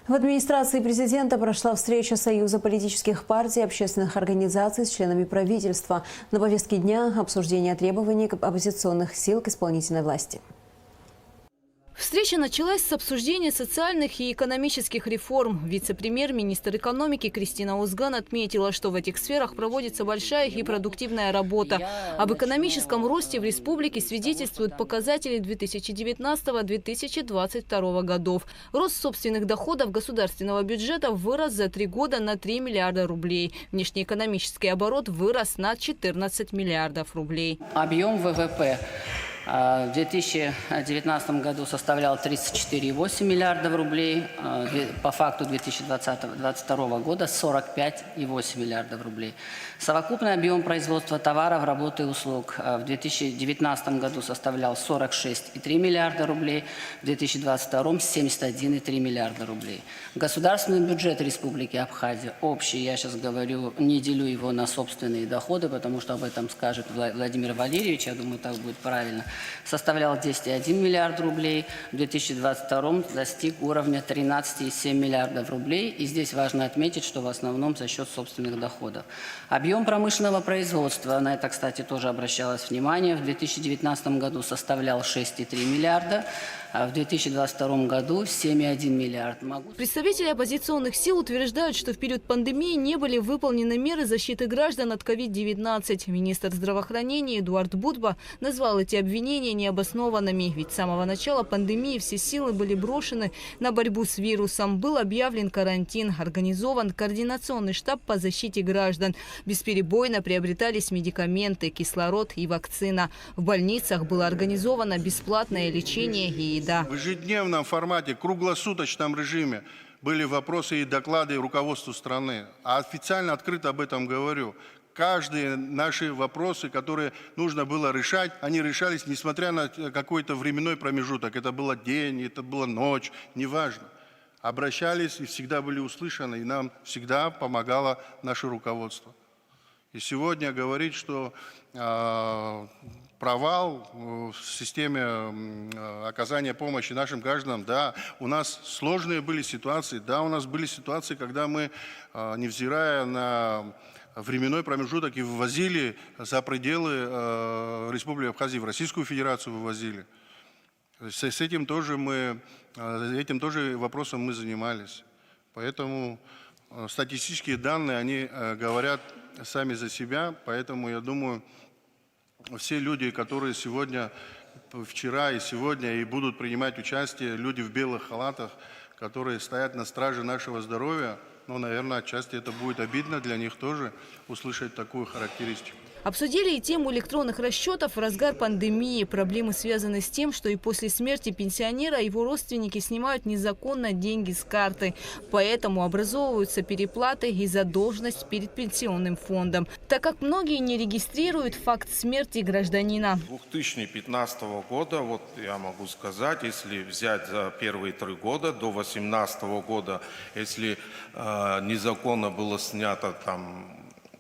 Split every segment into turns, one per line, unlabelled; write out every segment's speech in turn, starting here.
В администрации президента прошла встреча Союза политических партий и общественных организаций с членами правительства. На повестке дня обсуждение требований оппозиционных сил к исполнительной власти.
Встреча началась с обсуждения социальных и экономических реформ. Вице-премьер-министр экономики Кристина Узган отметила, что в этих сферах проводится большая и продуктивная работа. Об экономическом росте в республике свидетельствуют показатели 2019-2022 годов. Рост собственных доходов государственного бюджета вырос за 3 года на 3 миллиарда рублей. Внешнеэкономический оборот вырос на 14 миллиардов рублей.
Объем ВВП в 2019 году составлял 34,8 миллиардов рублей, по факту 2022 года 45,8 миллиардов рублей. Совокупный объем производства товаров, работы и услуг в 2019 году составлял 46,3 миллиарда рублей, в 2022 71,3 миллиарда рублей. Государственный бюджет Республики Абхазия общий, я сейчас говорю, не делю его на собственные доходы, потому что об этом скажет Владимир Валерьевич, я думаю, так будет правильно, составлял 10,1 миллиард рублей, в 2022 достиг уровня 13,7 миллиардов рублей. И здесь важно отметить, что в основном за счет собственных доходов. Объем промышленного производства, на это, кстати, тоже обращалось внимание, в 2019 году составлял 6,3 миллиарда, а в 2022 году 7,1 миллиард.
Представители оппозиционных сил утверждают, что в период пандемии не были выполнены меры защиты граждан от COVID-19. Министр здравоохранения Эдуард Будба назвал эти обвинения необоснованными. Ведь с самого начала пандемии все силы были брошены на борьбу с вирусом. Был объявлен карантин, организован координационный штаб по защите граждан. Бесперебойно приобретались медикаменты, кислород и вакцина. В больницах было организовано бесплатное лечение и еда.
В ежедневном формате, круглосуточном режиме были вопросы и доклады руководству страны. А официально, открыто об этом говорю. Каждые наши вопросы, которые нужно было решать, они решались, несмотря на какой-то временной промежуток. Это был день, это была ночь, неважно. Обращались и всегда были услышаны, и нам всегда помогало наше руководство. И сегодня говорить, что провал в системе оказания помощи нашим гражданам, да, у нас сложные были ситуации, да, у нас были ситуации, когда мы, невзирая на временной промежуток, и вывозили за пределы Республики Абхазия, в Российскую Федерацию вывозили. С этим тоже вопросом мы занимались. Поэтому статистические данные, они говорят сами за себя, поэтому я думаю, все люди, которые сегодня, вчера и сегодня и будут принимать участие, люди в белых халатах, которые стоят на страже нашего здоровья, ну, наверное, отчасти это будет обидно для них тоже услышать такую характеристику.
Обсудили и тему электронных расчетов в разгар пандемии. Проблемы связаны с тем, что и после смерти пенсионера его родственники снимают незаконно деньги с карты. Поэтому образовываются переплаты и задолженность перед пенсионным фондом, так как многие не регистрируют факт смерти гражданина.
2015 года, вот я могу сказать, если взять за первые 3 года, до 2018 года, если незаконно было снято там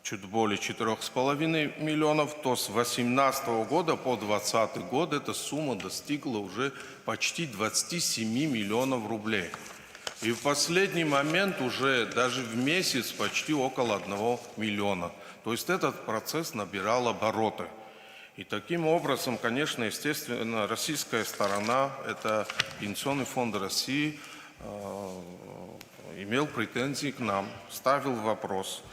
чуть более 4,5 миллионов, то с 2018 года по 2020 год эта сумма достигла уже почти 27 миллионов рублей. И в последний момент уже даже в месяц почти около 1 миллиона. То есть этот процесс набирал обороты. И таким образом, конечно, естественно, российская сторона, это Пенсионный фонд России, имел претензии к нам, ставил вопрос.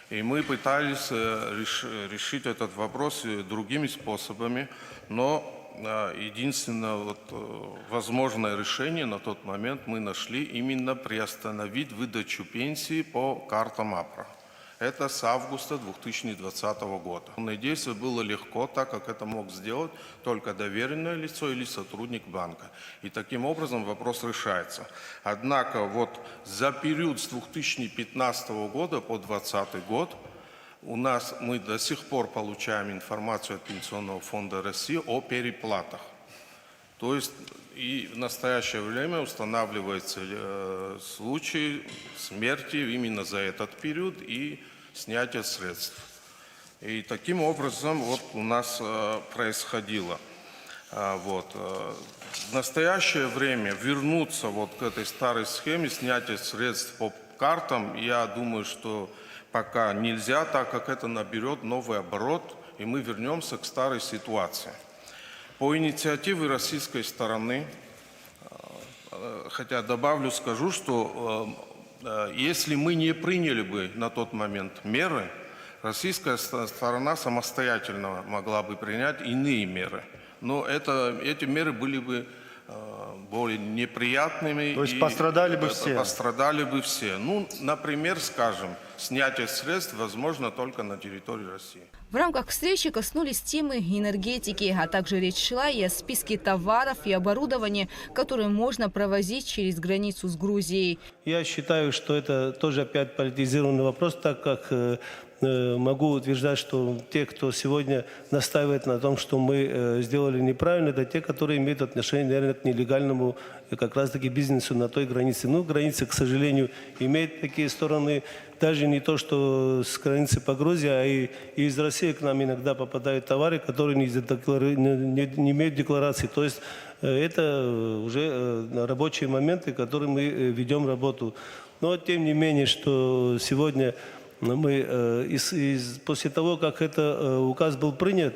И мы пытались решить этот вопрос другими способами, но единственное возможное решение на тот момент мы нашли именно приостановить выдачу пенсии по картам АПРА. Это с августа 2020 года. Действие было легко, так как это мог сделать только доверенное лицо или сотрудник банка. И таким образом вопрос решается. Однако вот за период с 2015 года по 2020 год мы до сих пор получаем информацию от Пенсионного фонда России о переплатах. То есть и в настоящее время устанавливается случай смерти именно за этот период и снятия средств. И таким образом вот у нас происходило. В настоящее время вернуться вот к этой старой схеме снятия средств по картам, я думаю, что пока нельзя, так как это наберет новый оборот, и мы вернемся к старой ситуации. По инициативе российской стороны, хотя добавлю, скажу, что если мы не приняли бы на тот момент меры, российская сторона самостоятельно могла бы принять иные меры. Но эти меры были бы более неприятными.
То есть пострадали бы все?
Пострадали бы все. Ну, например, скажем, снятие средств возможно только на территории России.
В рамках встречи коснулись темы энергетики, а также речь шла и о списке товаров и оборудования, которые можно провозить через границу с Грузией.
Я считаю, что это тоже опять политизированный вопрос, так как могу утверждать, что те, кто сегодня настаивает на том, что мы сделали неправильно, это те, которые имеют отношение, наверное, к нелегальному как раз-таки бизнесу на той границе. Ну, граница, к сожалению, имеет такие стороны, даже не то, что с границы по Грузии, а и из России к нам иногда попадают товары, которые не имеют декларации. То есть это уже рабочие моменты, которые мы ведем работу. Но тем не менее, что сегодня мы после того, как этот указ был принят,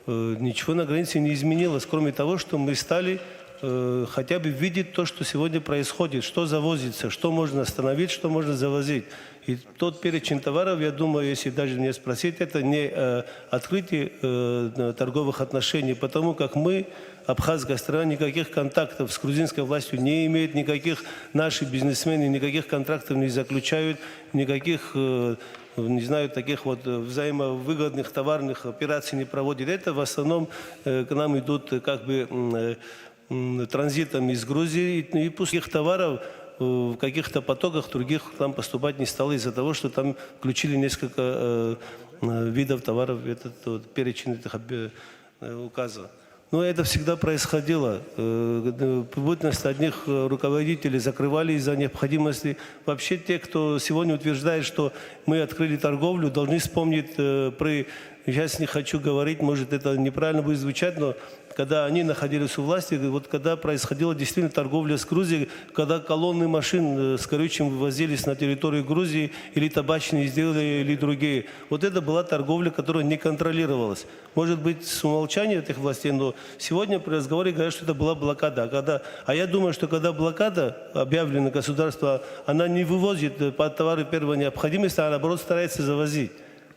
ничего на границе не изменилось, кроме того, что мы стали хотя бы видеть то, что сегодня происходит, что завозится, что можно остановить, что можно завозить. И тот перечень товаров, я думаю, если даже не спросить, это не открытие торговых отношений, потому как мы, абхазская страна, никаких контактов с грузинской властью не имеет, никаких наши бизнесмены, никаких контрактов не заключают, никаких, не знаю, таких вот взаимовыгодных товарных операций не проводят. Это в основном к нам идут как бы транзитом из Грузии, и пустых товаров в каких-то потоках других там поступать не стало из-за того, что там включили несколько видов товаров в этот вот перечень этих указа. Но это всегда происходило. Бытность одних руководителей закрывали из-за необходимости. Вообще те, кто сегодня утверждает, что мы открыли торговлю, должны вспомнить сейчас не хочу говорить, может это неправильно будет звучать, но когда они находились у власти, вот когда происходила действительно торговля с Грузией, когда колонны машин с горючим вывозились на территорию Грузии, или табачные изделия, или другие. Вот это была торговля, которая не контролировалась. Может быть, с умолчанием этих властей, но сегодня при разговоре говорят, что это была блокада. А я думаю, что когда блокада объявлена государство, она не вывозит товары первой необходимости, а наоборот старается завозить.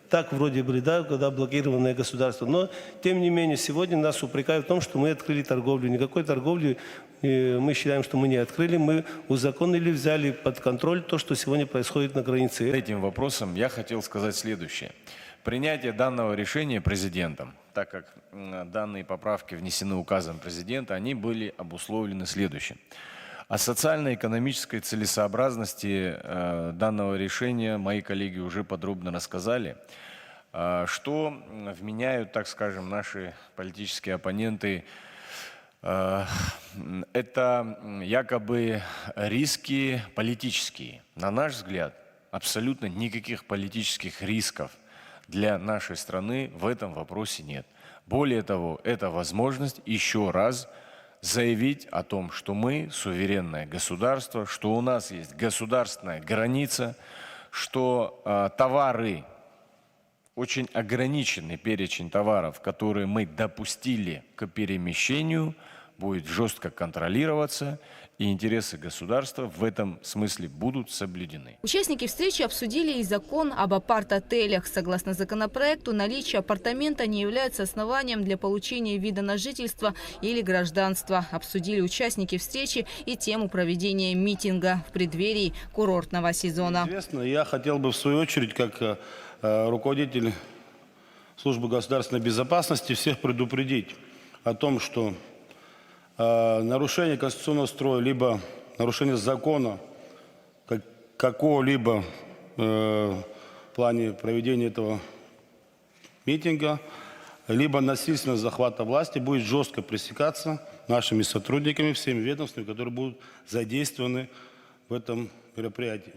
Так вроде бы, да, когда блокированное государство. Но, тем не менее, сегодня нас упрекают в том, что мы открыли торговлю. Никакой торговли мы считаем, что мы не открыли. Мы узаконили, взяли под контроль то, что сегодня происходит на границе.
Этим вопросом я хотел сказать следующее. Принятие данного решения президентом, так как данные поправки внесены указом президента, они были обусловлены следующим. О социально-экономической целесообразности данного решения мои коллеги уже подробно рассказали. Что вменяют, так скажем, наши политические оппоненты, это якобы риски политические. На наш взгляд, абсолютно никаких политических рисков для нашей страны в этом вопросе нет. Более того, это возможность еще раз заявить о том, что мы суверенное государство, что у нас есть государственная граница, что товары, очень ограниченный перечень товаров, которые мы допустили к перемещению, будет жестко контролироваться, и интересы государства в этом смысле будут соблюдены.
Участники встречи обсудили и закон об апарт-отелях. Согласно законопроекту, наличие апартамента не является основанием для получения вида на жительство или гражданства. Обсудили участники встречи и тему проведения митинга в преддверии курортного сезона.
Известно, я хотел бы в свою очередь, как руководитель службы государственной безопасности, всех предупредить о том, что нарушение конституционного строя, либо нарушение закона какого-либо в плане проведения этого митинга, либо насильственного захвата власти будет жестко пресекаться нашими сотрудниками, всеми ведомствами, которые будут задействованы в этом мероприятии.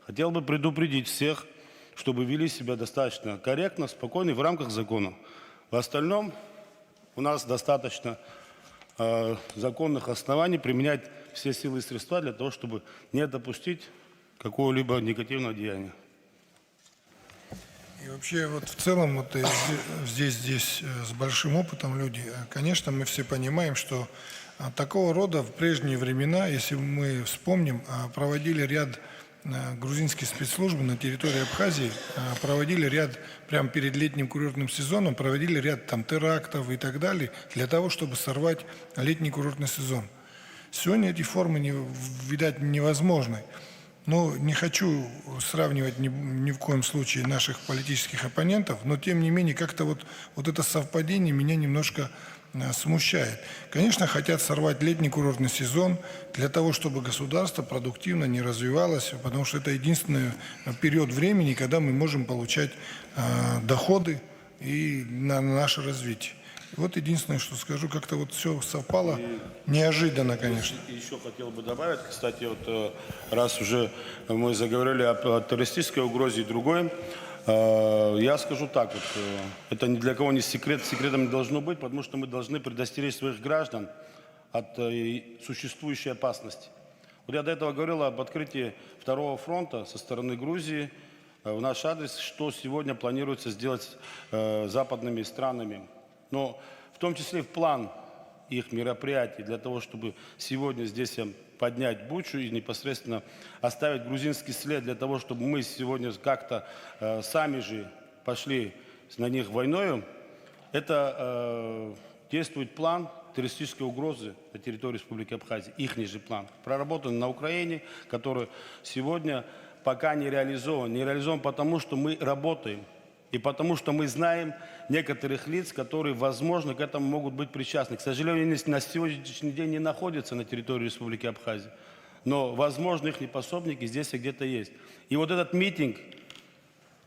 Хотел бы предупредить всех, чтобы вели себя достаточно корректно, спокойно и в рамках закона. В остальном у нас достаточно законных оснований применять все силы и средства для того, чтобы не допустить какого-либо негативного деяния.
И вообще, вот в целом, вот здесь с большим опытом люди, конечно, мы все понимаем, что такого рода в прежние времена, если мы вспомним, проводили ряд грузинские спецслужбы на территории Абхазии, проводили ряд, прямо перед летним курортным сезоном, проводили ряд там терактов и так далее, для того, чтобы сорвать летний курортный сезон. Сегодня эти формы, видать, невозможны. Но не хочу сравнивать ни в коем случае наших политических оппонентов, но тем не менее как-то вот это совпадение меня немножко смущает. Конечно, хотят сорвать летний курортный сезон для того, чтобы государство продуктивно не развивалось, потому что это единственный период времени, когда мы можем получать доходы и на наше развитие. Вот единственное, что скажу, как-то вот все совпало неожиданно, конечно.
Еще хотел бы добавить, кстати, вот раз уже мы заговорили о террористической угрозе и другой, я скажу так, вот, это ни для кого не секрет, секретом не должно быть, потому что мы должны предостеречь своих граждан от существующей опасности. Вот я до этого говорил об открытии второго фронта со стороны Грузии в наш адрес, что сегодня планируется сделать западными странами. Но в том числе в план их мероприятий для того, чтобы сегодня здесь поднять Бучу и непосредственно оставить грузинский след для того, чтобы мы сегодня как-то сами же пошли на них войною, это действует план террористической угрозы на территории Республики Абхазия, ихний же план, проработан на Украине, который сегодня пока не реализован. Не реализован потому, что мы работаем. И потому что мы знаем некоторых лиц, которые, возможно, к этому могут быть причастны. К сожалению, они на сегодняшний день не находятся на территории Республики Абхазия. Но, возможно, их пособники здесь и где-то есть. И вот этот митинг,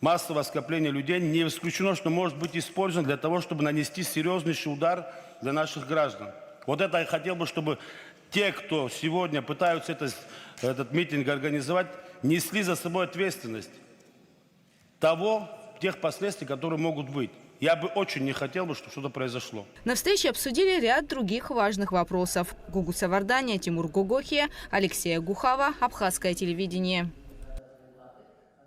массовое скопление людей, не исключено, что может быть использован для того, чтобы нанести серьезнейший удар для наших граждан. Вот это я хотел бы, чтобы те, кто сегодня пытаются этот митинг организовать, несли за собой ответственность тех последствий, которые могут быть. Я бы очень не хотел, чтобы что-то произошло.
На встрече обсудили ряд других важных вопросов. Гугу Савардания, Тимур Гогохия, Алексея Гухава, Абхазское телевидение.